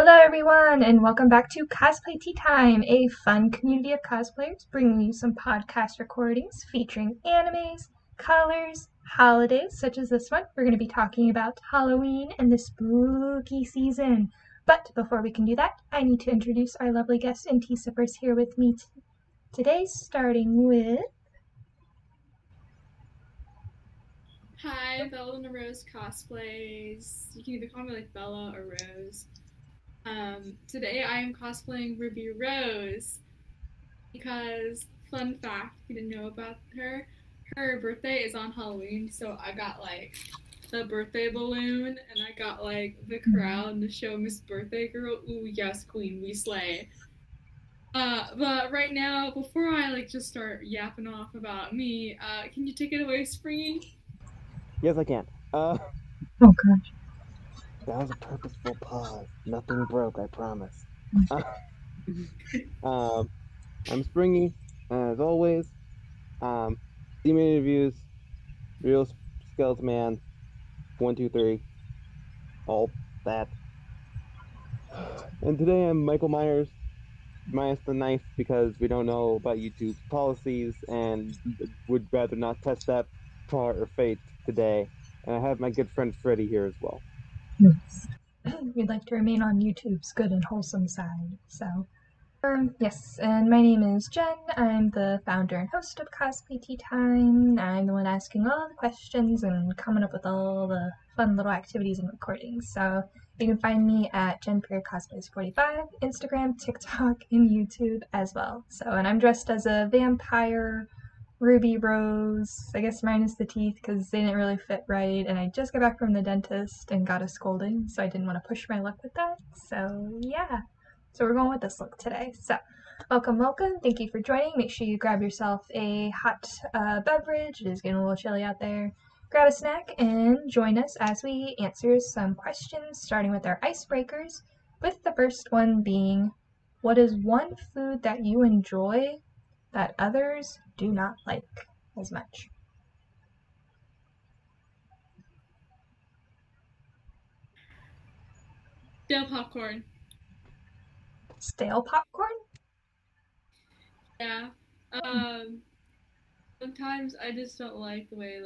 Hello everyone, and welcome back to Cosplay Tea Time, a fun community of cosplayers bringing you some podcast recordings featuring animes, colors, holidays such as this one. We're going to be talking about Halloween and the spooky season. But before we can do that, I need to introduce our lovely guests and tea sippers here with me today, starting with... Hi, BelladonnaRoseCosplays. You can either call me like Bella or Rose. Today I am cosplaying Ruby Rose because, fun fact, if you didn't know about her, her birthday is on Halloween, so I got like the birthday balloon and I got like the crown to show Miss Birthday Girl. Ooh, yes, Queen, we slay. But right now, before I just start yapping off about me, can you take it away, Springy? Yes, I can. Oh gosh. That was a purposeful pause. Nothing broke, I promise. I'm Springy, as always. Team interviews, real skeleton man, 1, 2, 3, all that. And today I'm Michael Myers, minus the knife, because we don't know about YouTube's policies and would rather not test that part or fate today. And I have my good friend Freddy here as well. Yes. We'd like to remain on YouTube's good and wholesome side, so... Yes, and my name is Jen. I'm the founder and host of Cosplay Tea Time. I'm the one asking all the questions and coming up with all the fun little activities and recordings. So you can find me at JenPureCosplays45, Instagram, TikTok, and YouTube as well. So, and I'm dressed as a vampire Ruby Rose, I guess minus the teeth because they didn't really fit right, and I just got back from the dentist and got a scolding, so I didn't want to push my luck with that. So yeah. So we're going with this look today. So welcome, welcome. Thank you for joining. Make sure you grab yourself a hot beverage. It is getting a little chilly out there. Grab a snack and join us as we answer some questions, starting with our icebreakers, with the first one being, what is one food that you enjoy that others do not like as much? Stale popcorn. Stale popcorn? Yeah. Sometimes I just don't like the way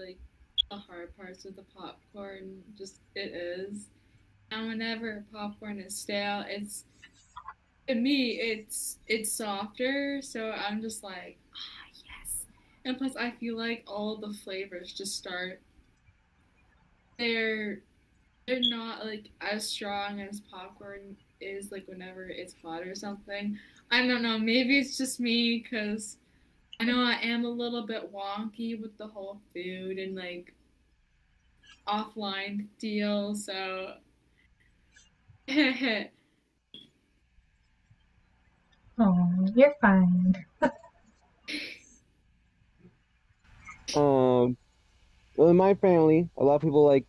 the hard parts of the popcorn just it is. And whenever popcorn is stale, it's to me it's softer, so I'm just like, yes. And plus I feel like all the flavors just start they're they're not like as strong as popcorn is like whenever it's hot or something. I don't know, maybe it's just me because I know I am a little bit wonky with the whole food and offline deal, so Oh, you're fine. Well, in my family, a lot of people like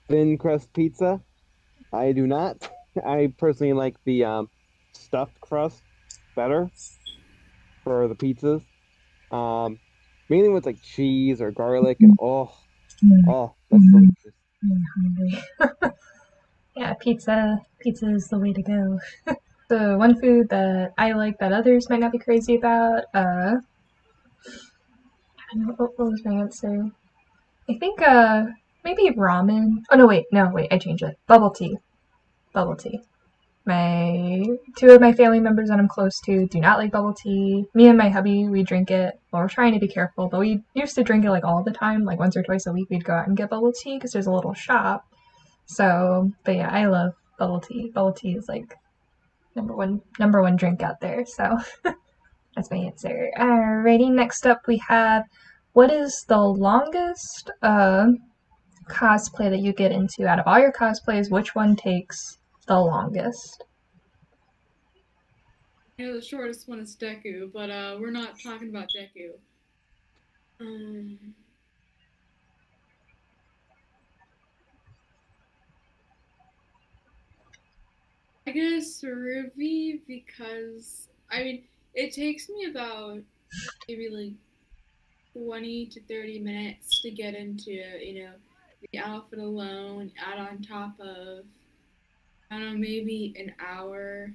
thin crust pizza. I do not. I personally like the stuffed crust better for the pizzas. Um, Mainly with like cheese or garlic and that's delicious. I'm hungry. Yeah, pizza is the way to go. So one food that I like that others might not be crazy about, I don't know, what was my answer? I think, maybe ramen. Oh, no, wait, I changed it. Bubble tea. Bubble tea. Two of my family members that I'm close to do not like bubble tea. Me and my hubby, we drink it. Well, we're trying to be careful, but we used to drink it like all the time, like once or twice a week we'd go out and get bubble tea because there's a little shop. So, but yeah, I love bubble tea. Bubble tea is like number one drink out there. So that's my answer. Alrighty, next up we have, what is the longest cosplay that you get into out of all your cosplays? Which one takes the longest? the shortest one is Deku, but we're not talking about Deku. I guess Ruby because I mean it takes me about maybe 20 to 30 minutes to get into the outfit alone, add on top of I don't know, maybe an hour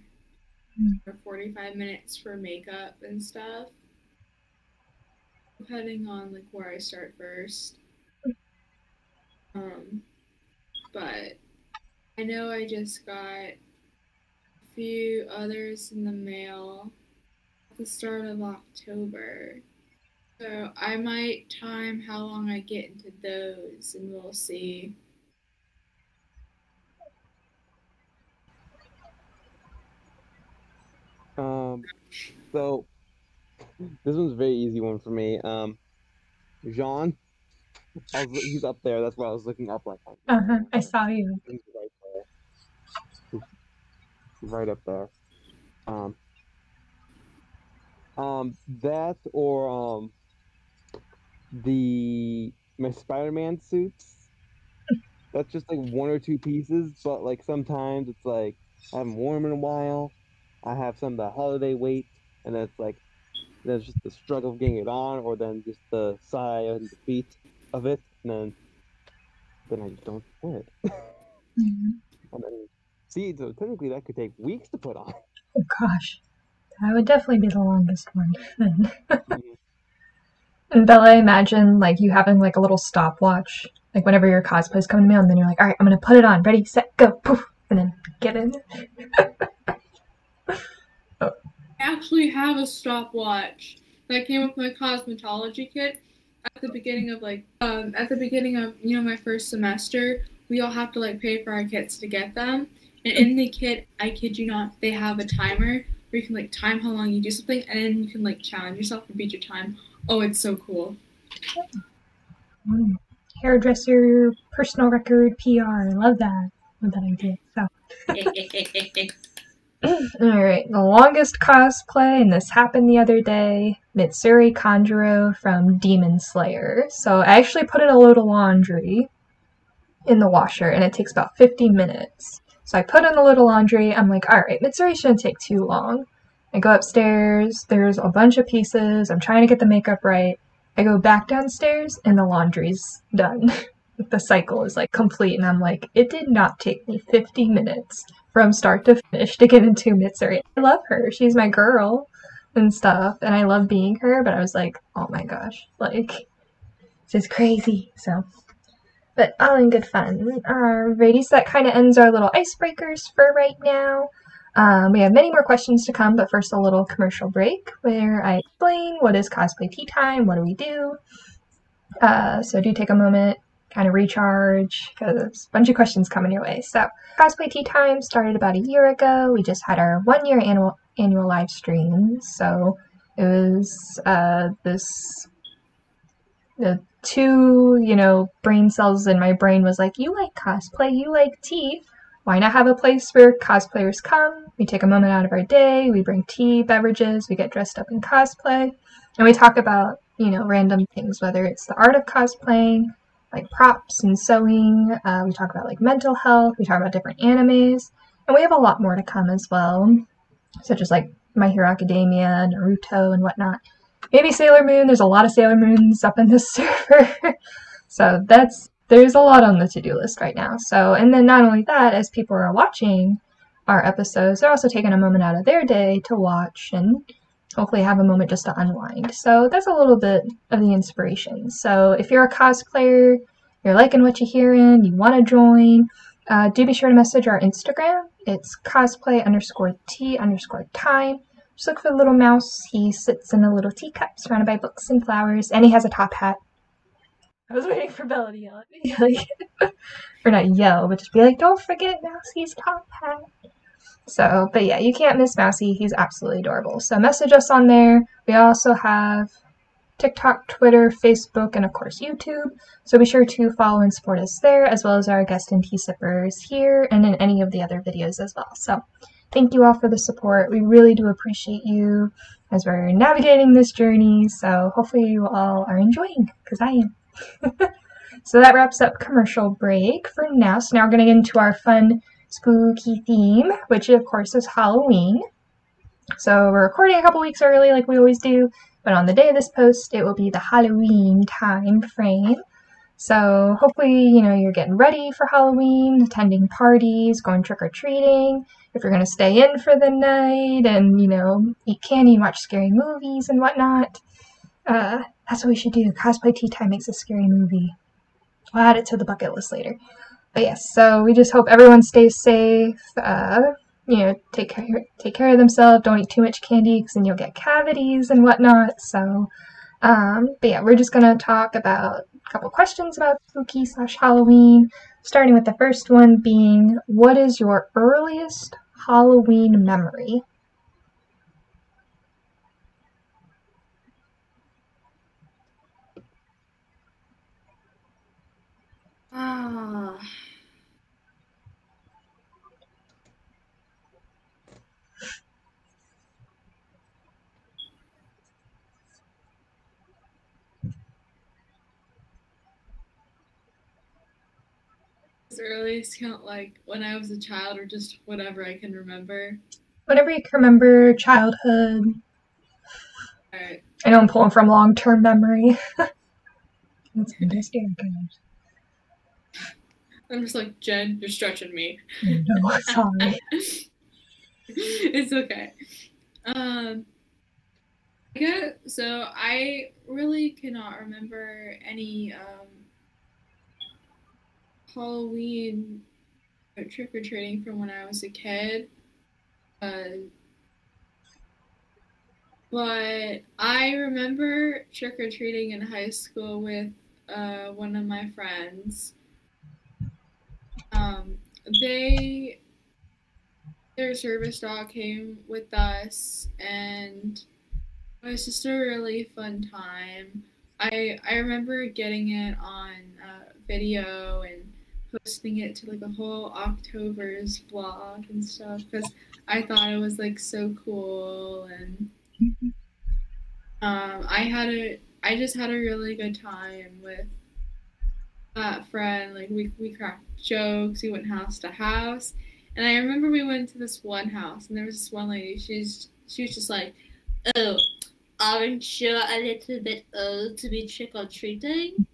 or 45 minutes for makeup and stuff, depending on like where I start first. Um, but I know I just got a few others in the mail at the start of October. So I might time how long I get into those and we'll see. So this one's a very easy one for me. Jean, he's up there. That's why I was looking up like. I saw you. He's right there. He's right up there. That or my Spider-Man suits. That's just like one or two pieces, but like sometimes it's like I haven't worn them in a while. I have some of the holiday weight, and then it's like there's just the struggle of getting it on, or then just the sigh and defeat of it, and then I just don't wear it. And then, see, so technically that could take weeks to put on. Oh gosh, that would definitely be the longest one. And Bella, I imagine like you having like a little stopwatch, like whenever your cosplay's coming to mail, and then you're like, all right, I'm gonna put it on, ready, set, go, poof, and then get in. I actually have a stopwatch that came with my cosmetology kit at the beginning of my first semester. We all have to like pay for our kits to get them, and in the kit, I kid you not, they have a timer where you can like time how long you do something, and then you can like challenge yourself to beat your time. Oh, it's so cool. Hairdresser, personal record, PR. I love that. Love that idea. So. Alright, the longest cosplay, and this happened the other day, Mitsuri Kanjuro from Demon Slayer. So I actually put in a load of laundry in the washer, and it takes about 50 minutes. So I put in a load of laundry, I'm like, alright, Mitsuri shouldn't take too long. I go upstairs, there's a bunch of pieces, I'm trying to get the makeup right. I go back downstairs, and the laundry's done. The cycle is like complete, and I'm like, it did not take me 50 minutes from start to finish to get into Mitsuri. I love her. She's my girl and stuff, and I love being her, but I was like, oh my gosh, like, this is crazy. So, but all in good fun. Alrighty, so that kind of ends our little icebreakers for right now. We have many more questions to come, but first a little commercial break where I explain what is cosplay tea time, what do we do. So do take a moment, kind of recharge, because there's a bunch of questions coming your way. So cosplay tea time started about a year ago. We just had our 1 year annual live stream. So it was the two, brain cells in my brain was like, you like cosplay, you like tea. Why not have a place where cosplayers come? We take a moment out of our day, we bring tea, beverages, we get dressed up in cosplay, and we talk about, random things, whether it's the art of cosplaying, like props and sewing, we talk about like mental health, we talk about different animes, and we have a lot more to come as well, such as like My Hero Academia, Naruto, and whatnot. Maybe Sailor Moon, there's a lot of Sailor Moons up in this server, so there's a lot on the to-do list right now. So, and then not only that, as people are watching our episodes, they're also taking a moment out of their day to watch and hopefully have a moment just to unwind. So that's a little bit of the inspiration. So if you're a cosplayer, you're liking what you're hearing, you want to join, do be sure to message our Instagram. It's cosplay_tea_time. Just look for the little mouse. He sits in a little teacup surrounded by books and flowers, and he has a top hat. I was waiting for Bella to yell at me, like, or not yell, but just be like, don't forget Mousie's top hat. So, but yeah, you can't miss Mousy. He's absolutely adorable. So message us on there. We also have TikTok, Twitter, Facebook, and of course YouTube. So be sure to follow and support us there, as well as our guest and tea sippers here and in any of the other videos as well. So thank you all for the support. We really do appreciate you as we're navigating this journey. So hopefully you all are enjoying, because I am. So that wraps up commercial break for now. So now we're going to get into our fun spooky theme, which of course is Halloween. So we're recording a couple weeks early like we always do, but on the day of this post it will be the Halloween time frame. So hopefully, you're getting ready for Halloween, attending parties, going trick-or-treating. If you're going to stay in for the night and, eat candy and watch scary movies and whatnot, that's what we should do. Cosplay Tea Time makes a scary movie. We'll add it to the bucket list later. But yes, so we just hope everyone stays safe. Take care of themselves. Don't eat too much candy because then you'll get cavities and whatnot. So, but yeah, we're just gonna talk about a couple questions about spooky/Halloween. Starting with the first one being, what is your earliest Halloween memory? Ah. As earliest count like when I was a child or just whatever I can remember? Whatever you can remember, childhood. Alright. I know I'm pulling from long-term memory. That's scary, guys. I'm just like, Jen, you're stretching me. No, sorry. It's okay. So I really cannot remember any Halloween trick-or-treating from when I was a kid. But I remember trick-or-treating in high school with one of my friends. Their service dog came with us, and it was just a really fun time. I remember getting it on video and posting it to like a whole October's blog and stuff because I thought it was like so cool, and I just had a really good time with that friend. Like we cracked jokes, we went house to house, and I remember we went to this one house, and there was this one lady. She was just like, "Oh, aren't you a little bit old to be trick or treating?"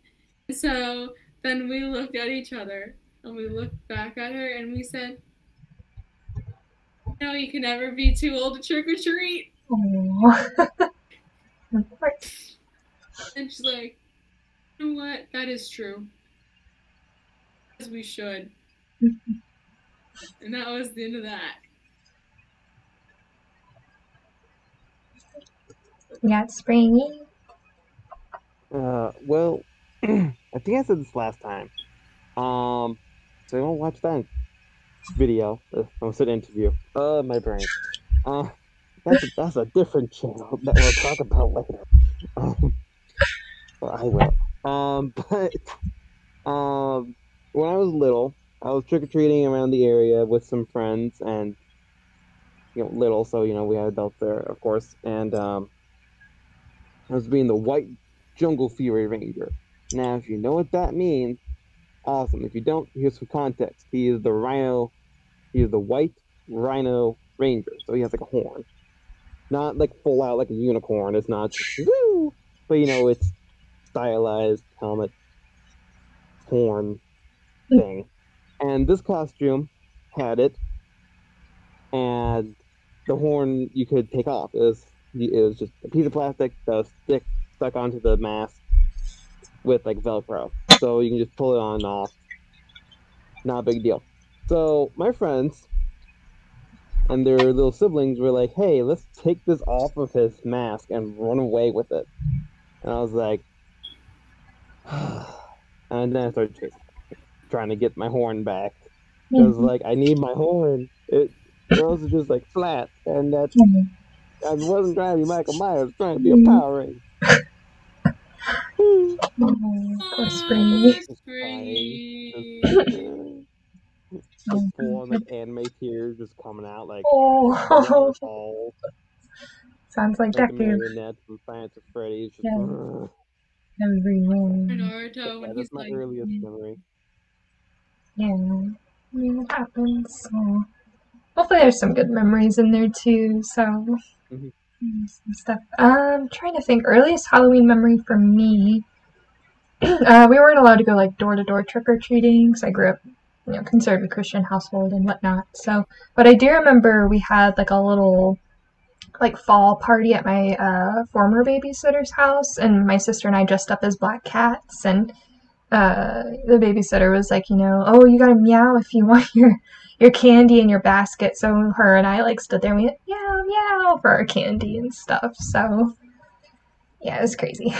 So then we looked at each other and we looked back at her and we said, "No, you can never be too old to trick or treat." And she's like, "You know what? That is true. As we should." And that was the end of that. Yeah, Springy. Well, I think I said this last time. So I won't watch that video. I said interview. My brain. That's a different channel that we'll talk about later. Well, I will. But when I was little, I was trick or treating around the area with some friends, and little, so we had adults there, of course, and I was being the White Jungle Fury Ranger. Now, if you know what that means, awesome. If you don't, here's some context. He is the rhino. He is the White Rhino Ranger, so he has like a horn, not like full out like a unicorn. It's not just, woo, but it's stylized helmet, horn thing. And this costume had it, and the horn you could take off. It was just a piece of plastic that was stuck onto the mask with like Velcro, so you can just pull it on and off. Not a big deal. So my friends and their little siblings were like, "Hey, let's take this off of his mask and run away with it." And I was like, and then I started trying to get my horn back. Because like I need my horn. Or else it's just like flat, and I wasn't trying to be Michael Myers. I was trying to be a Power Ranger. Poor Springy. Full on like anime tears just coming out like waterfalls. Sounds like that the marionette from Science of Freddy's. Just, everyone. Naruto when that's my earliest memory. Yeah, it happens. So hopefully there's some good memories in there too. So some stuff. Trying to think. Earliest Halloween memory for me. we weren't allowed to go like door to door trick or treating because I grew up, conservative Christian household and whatnot. So, but I do remember we had like a little like fall party at my former babysitter's house, and my sister and I dressed up as black cats, and the babysitter was like, oh, you gotta meow if you want your candy in your basket. So her and I like stood there and we went meow meow for our candy and stuff. So yeah, it was crazy.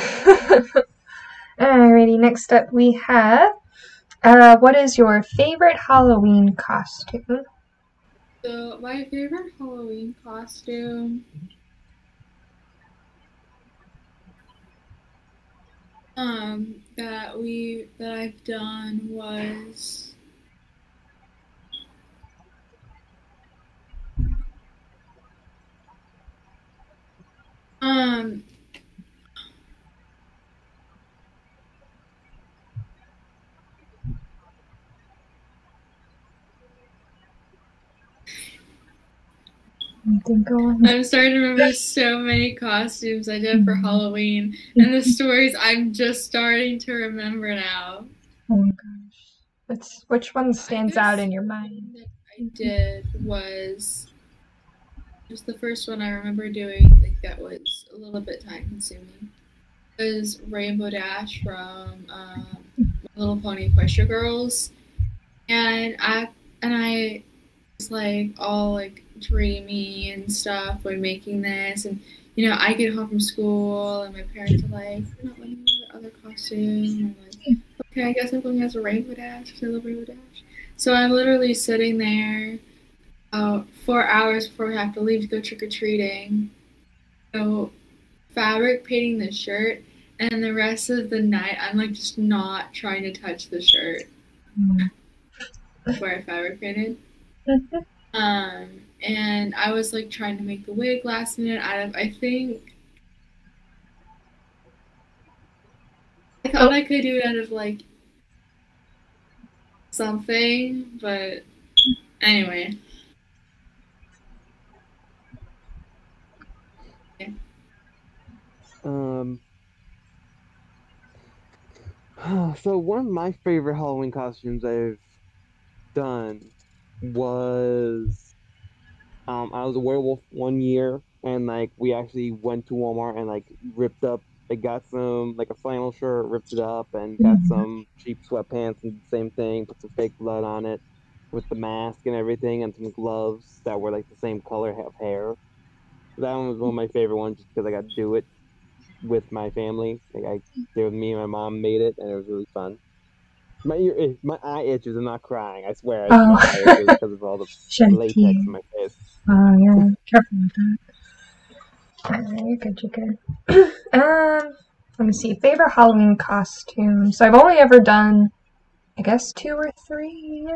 Alrighty, next up we have what is your favorite Halloween costume? So my favorite Halloween costume that I've done was um I'm starting to remember so many costumes I did for Halloween, and the stories I'm just starting to remember now. Oh my gosh. Which one stands out in your mind? That I did was just the first one I remember doing, like that was a little bit time consuming. It was Rainbow Dash from My Little Pony Equestria Girls, and I was like all like dreamy and stuff when making this, and I get home from school and my parents are like, "We're not letting you wear other costumes." And I'm like, "Okay, I guess I'm going as a Rainbow Dash because I love Rainbow Dash." So I'm literally sitting there 4 hours before we have to leave to go trick or treating. So fabric painting the shirt, and the rest of the night I'm like just not trying to touch the shirt where I fabric painted. And I was like trying to make the wig last minute out of, I think I thought I could do it out of like something, but anyway. Yeah. So one of my favorite Halloween costumes I've done was I was a werewolf one year, and like we actually went to Walmart and like ripped up. I got some like a flannel shirt, ripped it up, and got some cheap sweatpants and the same thing. Put some fake blood on it with the mask and everything, and some gloves that were like the same color of hair. That one was one of my favorite ones just because I got to do it with my family. Like I did with me and my mom made it, and it was really fun. My eye itches. I'm not crying. I swear, my eye itches because of all the latex in my face. Oh yeah, careful with that. You're good. You're good. Let me see. Favorite Halloween costume. So I've only ever done, I guess, 2 or 3.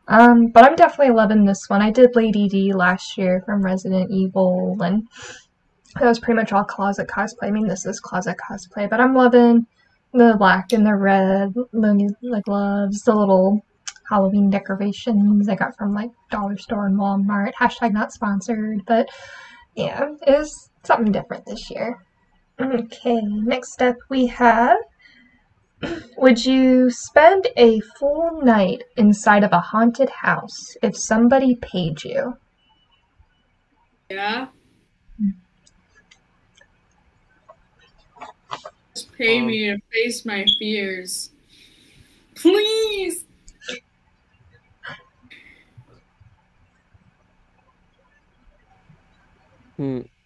But I'm definitely loving this one. I did Lady D last year from Resident Evil, and that was pretty much all closet cosplay. I mean, this is closet cosplay, but I'm loving the black and the red, the gloves, the little Halloween decorations I got from like Dollar Store and Walmart. Hashtag not sponsored, but yeah, it was something different this year. Okay, next up we have, would you spend a full night inside of a haunted house if somebody paid you? Yeah. Just pay me to face my fears. Please.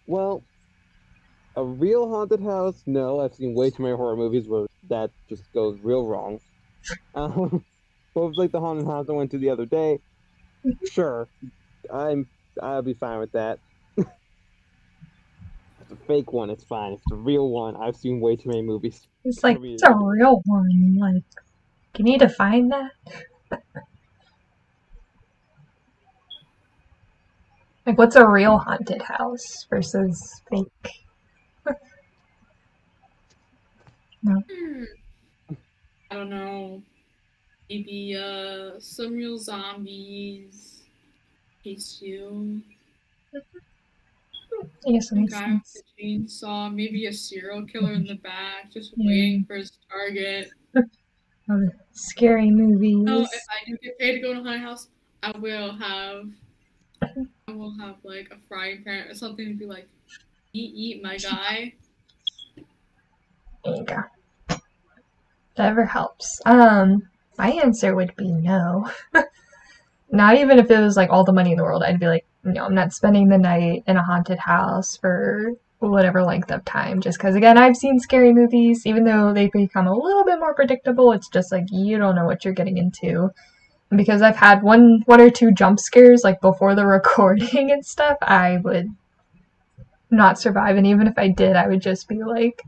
Well, a real haunted house? No, I've seen way too many horror movies where that just goes real wrong. What was like the haunted house I went to the other day? Sure, I'll be fine with that. If it's a fake one, it's fine. If it's a real one, I've seen way too many movies. It's like, it's a real one. Like, can you define that? Like, what's a real haunted house versus fake? No. I don't know. Maybe some real zombies chase you. I guess that A makes guy with sense. a chainsaw, maybe a serial killer in the back, just waiting for his target. All the scary No, if movies. I do get paid to go to a haunted house, I will have like a frying pan or something to be like, eat, my guy. There you go. That ever helps. My answer would be no. Not even if it was like all the money in the world. I'd be like, no, I'm not spending the night in a haunted house for whatever length of time. Just because, again, I've seen scary movies, even though they become a little bit more predictable. It's just like you don't know what you're getting into. And because I've had one or two jump scares like before the recording and stuff, I would not survive. And even if I did, I would just be like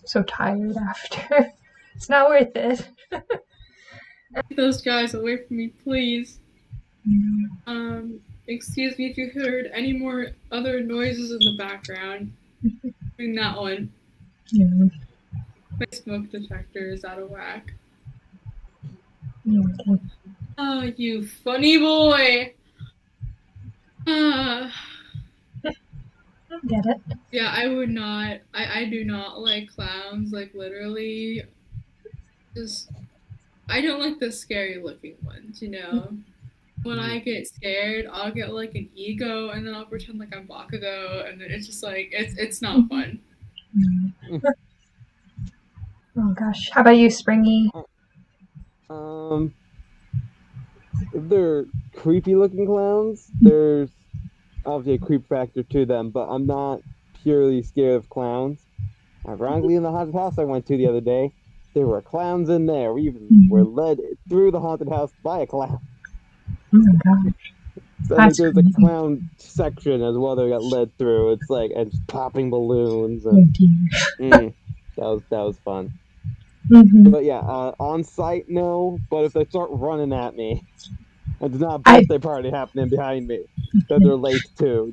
so tired after. It's not worth it. Get those guys away from me, please. Excuse me if you heard any more other noises in the background. Doing that one. Yeah. My smoke detector is out of whack. Okay. Oh, you funny boy. I get it. Yeah, I would not. I do not like clowns. Like literally, just I don't like the scary looking ones. You know, when I get scared, I'll get like an ego, and then I'll pretend like I'm Bakugo, and then it's just like it's not fun. Oh gosh. How about you, Springy? If they're creepy looking clowns, there's obviously a creep factor to them, but I'm not purely scared of clowns. Ironically, in the haunted house I went to the other day, there were clowns in there. We even were led through the haunted house by a clown. Oh my gosh. So like there's a clown section as well that we got led through. It's like and just popping balloons and that was fun. But yeah, on site no. But if they start running at me, and there's not a birthday party happening behind me that they're late to,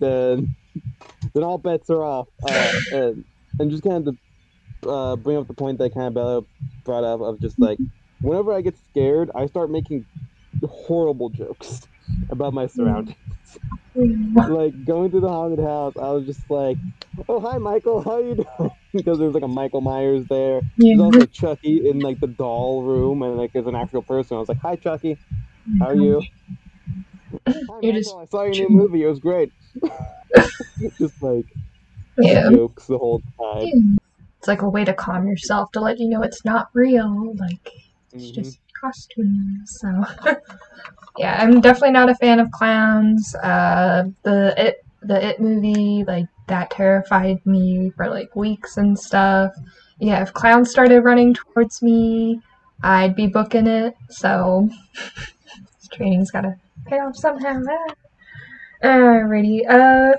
then all bets are off. And just kind of to bring up the point that kind of Bella brought up of just like whenever I get scared, I start making horrible jokes about my surroundings. Like going through the haunted house, I was just like, "Oh, hi, Michael. How you doing?" Because there's like a Michael Myers there. There's also Chucky in like the doll room, and like there's an actual person. I was like, "Hi, Chucky. How are you?" Hi, Michael. I saw your new movie. It was great. Just like jokes the whole time. It's like a way to calm yourself to let you know it's not real. Like it's just costumes. So yeah, I'm definitely not a fan of clowns. The It movie, like that terrified me for like weeks and stuff. Yeah, if clowns started running towards me, I'd be booking it. So this training's gotta pay off somehow. Alrighty.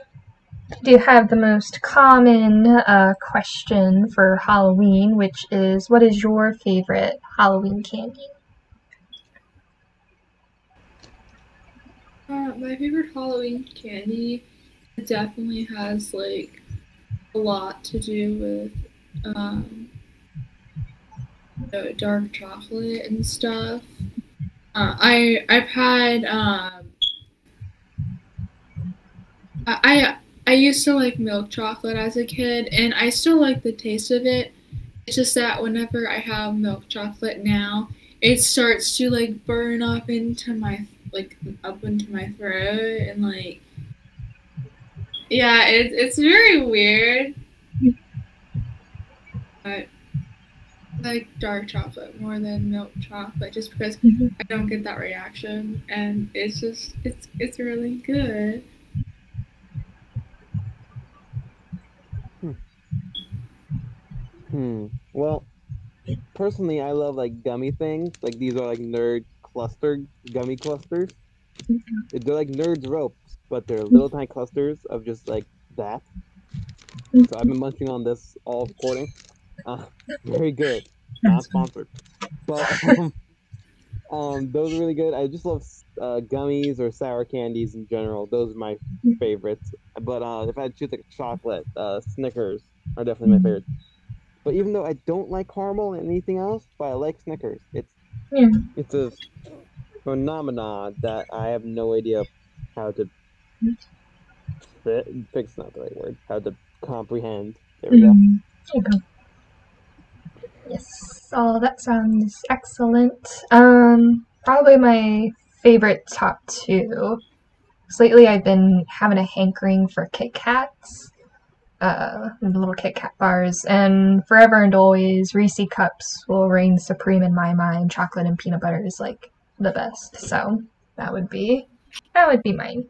Do you have the most common question for Halloween, which is, what is your favorite Halloween candy? My favorite Halloween candy definitely has like a lot to do with dark chocolate and stuff. I've had I used to like milk chocolate as a kid, and I still like the taste of it. It's just that whenever I have milk chocolate now, it starts to like burn up into my throat, and like yeah, it's very weird. But I like dark chocolate more than milk chocolate, just because I don't get that reaction, and it's really good. Well, personally, I love like gummy things. Like these are like nerd clustered gummy clusters. They're like nerds ropes, but they're little tiny clusters of just like that. So I've been munching on this all recording. Very good. Not sponsored, but those are really good. I just love gummies or sour candies in general. Those are my favorites. But if I had to choose like a chocolate, Snickers are definitely my favorites. But even though I don't like caramel and anything else, but I like Snickers. It's a phenomenon that I have no idea how to fix not the right word. How to comprehend. There we go. There you go. Yes. Oh, that sounds excellent. Probably my favorite top two. So lately I've been having a hankering for Kit Kats. The little Kit Kat bars, and forever and always Reese cups will reign supreme in my mind. Chocolate and peanut butter is like the best, so that would be mine.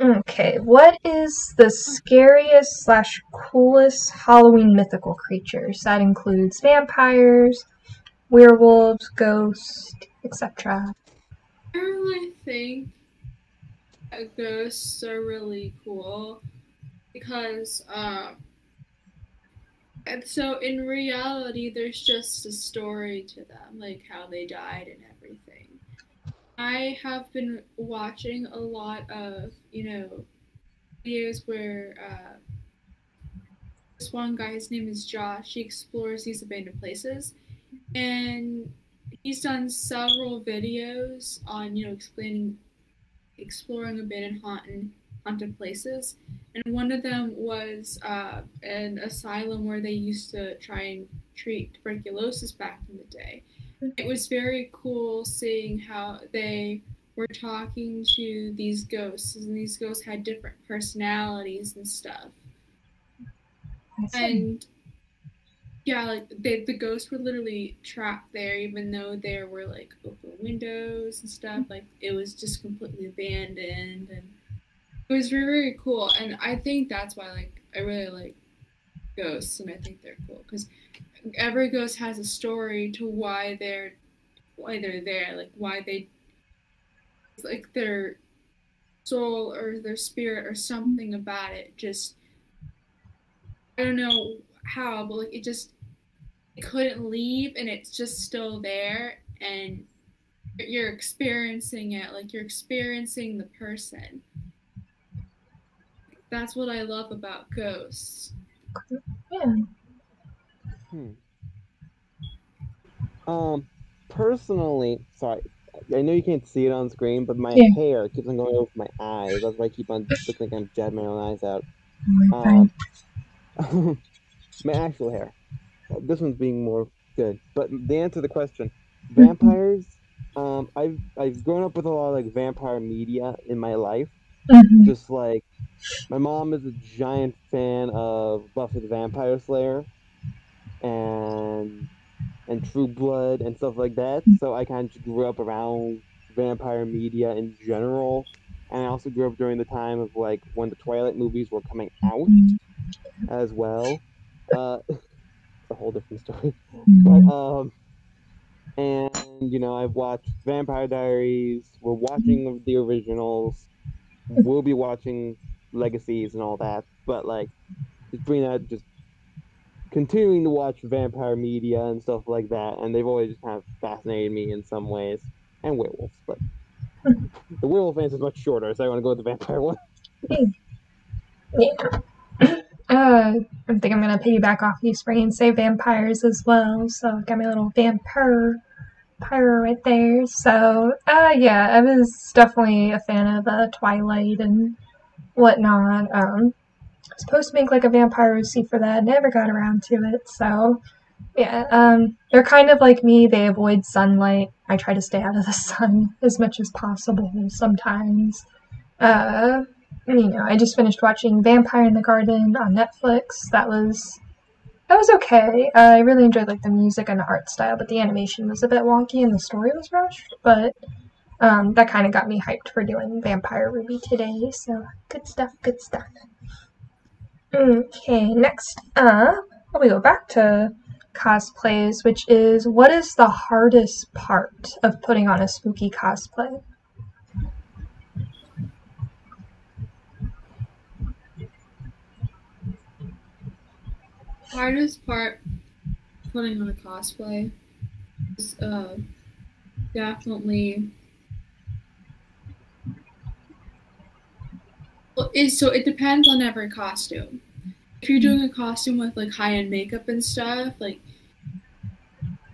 Okay, what is the scariest / coolest Halloween mythical creatures? That includes vampires, werewolves, ghosts, etc. I really think ghosts are really cool because and so in reality there's just a story to them, like how they died and everything. I have been watching a lot of, videos where this one guy, his name is Josh, he explores these abandoned places, and he's done several videos on, exploring abandoned haunted places. And one of them was an asylum where they used to try and treat tuberculosis back in the day. It was very cool seeing how they were talking to these ghosts, and these ghosts had different personalities and stuff. And yeah, like the ghosts were literally trapped there, even though there were like open windows and stuff. Like it was just completely abandoned, and it was very, very cool. And I think that's why I really like ghosts, and I think they're cool because every ghost has a story to why they're there, like why they, like their soul or their spirit or something about it. Just I don't know how, but like it couldn't leave, and it's just still there, and you're experiencing it, like you're experiencing the person. That's what I love about ghosts. Yeah. Personally, sorry, I know you can't see it on screen, but my hair keeps on going over my eyes. That's why I keep on looking like I'm jetting my own eyes out. My actual hair. This one's being more good. But the answer to the question, vampires. I've grown up with a lot of like vampire media in my life. Just like my mom is a giant fan of Buffy the Vampire Slayer and True Blood and stuff like that. So I kind of just grew up around vampire media in general. And I also grew up during the time of like when the Twilight movies were coming out as well. It's a whole different story. But and I've watched Vampire Diaries. We're watching the originals. We'll be watching Legacies and all that. But like just bring that just continuing to watch vampire media and stuff like that, and they've always just kind of fascinated me in some ways. And werewolves, but the werewolf answer is much shorter, so I want to go with the vampire one. I think I'm gonna piggyback off you, Springy, and say vampires as well. So got my little vampire right there. So yeah, I was definitely a fan of Twilight and whatnot. Supposed to make like a vampire OC for that, never got around to it. So yeah, they're kind of like me. They avoid sunlight. I try to stay out of the sun as much as possible sometimes. I just finished watching Vampire in the Garden on Netflix. That was okay. I really enjoyed like the music and the art style, but the animation was a bit wonky and the story was rushed. But that kind of got me hyped for doing Vampire Ruby today. So good stuff. Okay, next up, we go back to cosplays, which is, what is the hardest part of putting on a spooky cosplay? Hardest part putting on a cosplay is definitely so it depends on every costume. If you're doing a costume with like high-end makeup and stuff, like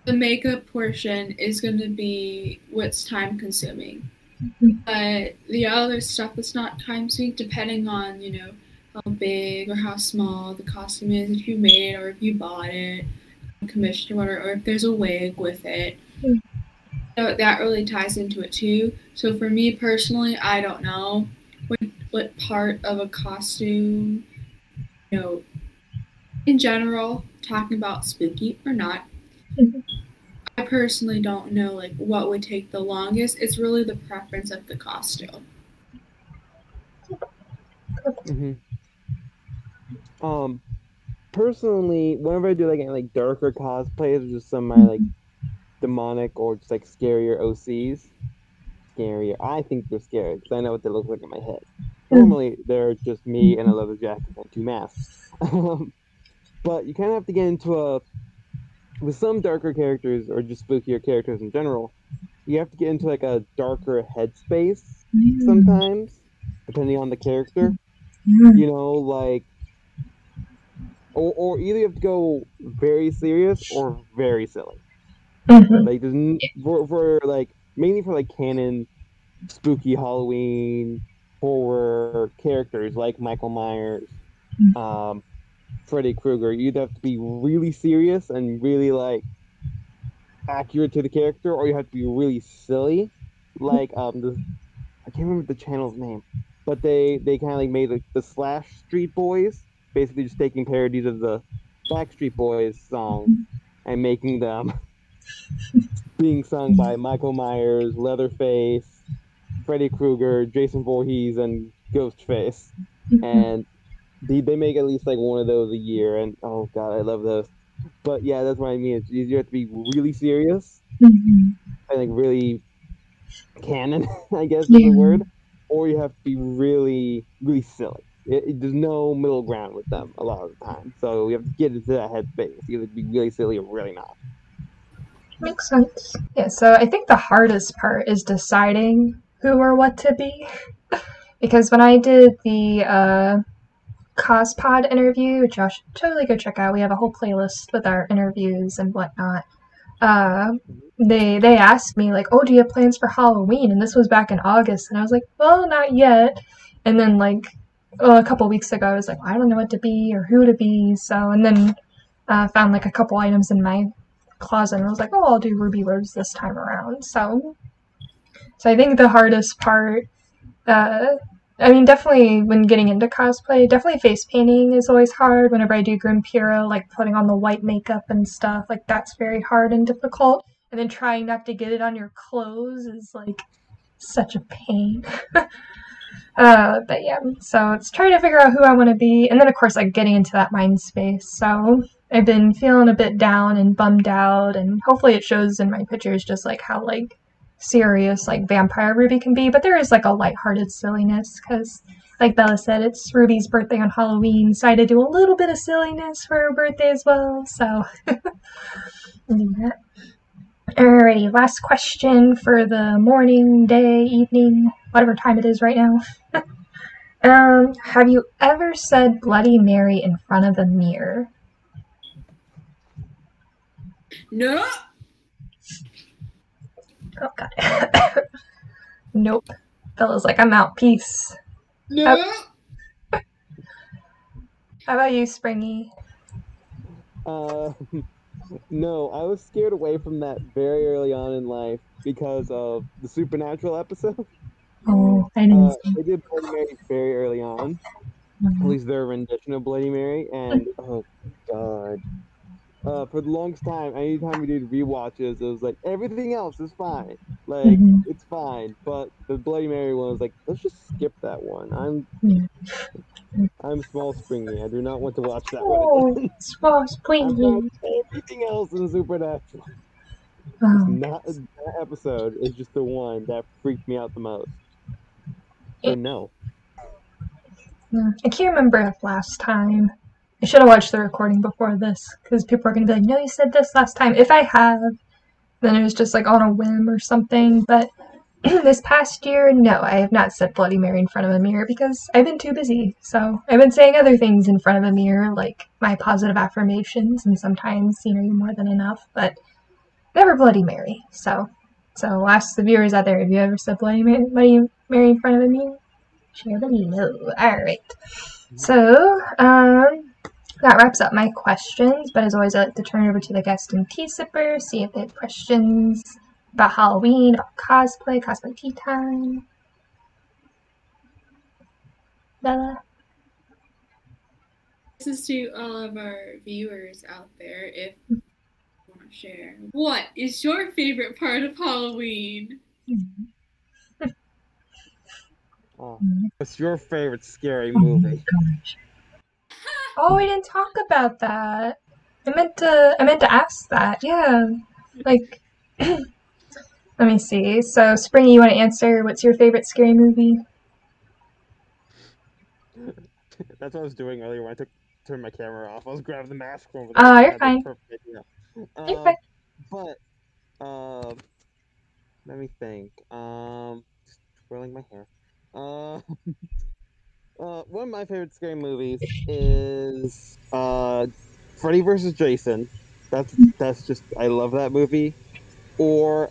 the makeup portion is going to be what's time consuming. But the other stuff that's not time sync, depending on, how big or how small the costume is, if you made it or if you bought it, commissioned or whatever, or if there's a wig with it. So that really ties into it too. So for me personally, I don't know what part of a costume, in general, talking about spooky or not. I personally don't know like what would take the longest. It's really the preference of the costume. Personally, whenever I do like darker cosplays or just some of my like demonic or just like scarier OCs, scarier. I think they're scary because I know what they look like in my head. Normally, they're just me and a leather jacket and 2 masks. But you kind of have to get into with some darker characters or just spookier characters in general, you have to get into like a darker headspace sometimes, depending on the character. Like, or either you have to go very serious or very silly. Like, there's for like mainly for like canon spooky Halloween horror characters like Michael Myers, Freddy Krueger. You'd have to be really serious and really like accurate to the character, or you have to be really silly. Like I can't remember the channel's name, but they kind of like made the Slash Street Boys, basically just taking parodies of the Backstreet Boys song and making them being sung by Michael Myers, Leatherface, Freddy Krueger, Jason Voorhees, and Ghostface. And they make at least like one of those a year, and oh god, I love those. But yeah, that's what I mean. It's easier to be really serious and like really canon, I guess is the word, or you have to be really, really silly. There's no middle ground with them a lot of the time, so you have to get into that headspace, either be really silly or really not. Makes sense. Yeah, so I think the hardest part is deciding who or what to be. Because when I did the CosPod interview, which y'all should totally go check out, we have a whole playlist with our interviews and whatnot. They asked me like, "Oh, do you have plans for Halloween?" And this was back in August, and I was like, "Well, not yet." And then like a couple weeks ago, I was like, well, "I don't know what to be or who to be." So, and then found like a couple items in my closet, and I was like, "Oh, I'll do Ruby Rose this time around." So I think the hardest part, I mean, definitely when getting into cosplay, definitely face painting is always hard. Whenever I do Grim Piro, like putting on the white makeup and stuff, like that's very hard and difficult. And then trying not to get it on your clothes is like such a pain. But yeah, so it's trying to figure out who I want to be. And then of course like getting into that mind space. So I've been feeling a bit down and bummed out, and hopefully it shows in my pictures just like how like serious like Vampire Ruby can be, but there is like a lighthearted silliness because like Bella said, it's Ruby's birthday on Halloween, so I had to do a little bit of silliness for her birthday as well, so do that. Alrighty, last question for the morning, day, evening, whatever time it is right now. Have you ever said Bloody Mary in front of a mirror? No. Oh god. Nope. Bella's like, I'm out. Peace. No. How about you, Springy? No, I was scared away from that very early on in life because of the Supernatural episode. Oh, I didn't see. They did Bloody Mary very early on. At least their rendition of Bloody Mary, and oh god. For the longest time, anytime we did rewatches, it was like everything else is fine, like it's fine, but the Bloody Mary one was like, let's just skip that one. I'm small Springy. I do not want to watch that one again. Small Springy. Everything else in Supernatural. Not that episode is just the one that freaked me out the most. So no. I can't remember if last time. I should have watched the recording before this, because people are going to be like, no, you said this last time. If I have, then it was just like on a whim or something. But this past year, no, I have not said Bloody Mary in front of a mirror because I've been too busy. So I've been saying other things in front of a mirror, like my positive affirmations, and sometimes, more than enough, but never Bloody Mary. So So we'll ask the viewers out there, have you ever said Bloody Mary in front of a mirror? Share below. Alright. So, that wraps up my questions, but as always I like to turn it over to the guest and tea sipper, see if they have questions about Halloween, about cosplay tea time. Bella? This is to all of our viewers out there. If you want to share, what is your favorite part of Halloween? What's your favorite scary movie? Oh, we didn't talk about that. I meant to ask that. Yeah, like, let me see. So, Springy, you want to answer? What's your favorite scary movie? That's what I was doing earlier when I turned my camera off. I was grabbing the mask over there. Oh, you're fine. You're fine. But let me think. Just twirling my hair. One of my favorite scary movies is Freddy vs. Jason. That's just I love that movie. Or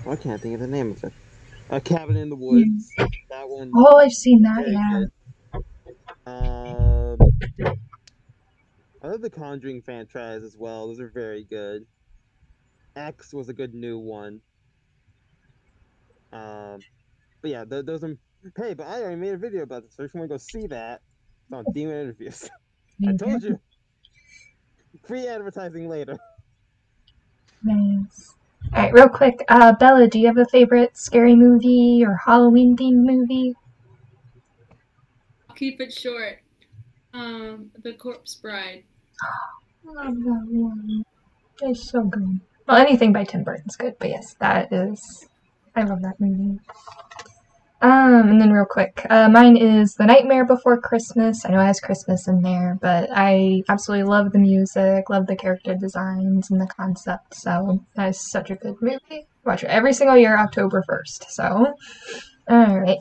I can't think of the name of it. A Cabin in the Woods. That one. Oh, I've seen that. Yeah. Good. I love the Conjuring franchise as well. Those are very good. X was a good new one. But yeah, those are. Hey, but I already made a video about this. So if you want to go see that, it's on Demon Interviews. I told you. Free advertising later. Nice. Alright, real quick, Bella, do you have a favorite scary movie or Halloween themed movie? I'll keep it short. The Corpse Bride. Love that one. It's so good. Well, anything by Tim Burton's good, but yes, I love that movie. And then real quick, mine is The Nightmare Before Christmas. I know it has Christmas in there, but I absolutely love the music, love the character designs and the concept, so that is such a good movie. Watch it every single year, October 1st, so. Alright.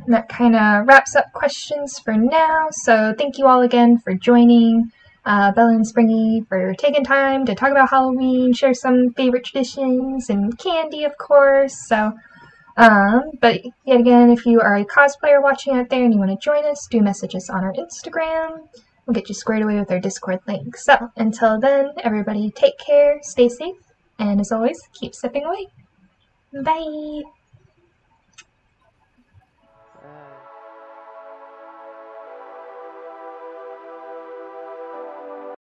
That kind of wraps up questions for now, so thank you all again for joining. Bella and Springy for taking time to talk about Halloween, share some favorite traditions, and candy, of course, so. But yet again, if you are a cosplayer watching out there and you want to join us, do message us on our Instagram. We'll get you squared away with our Discord link. So, until then, everybody take care, stay safe, and as always, keep sipping away. Bye!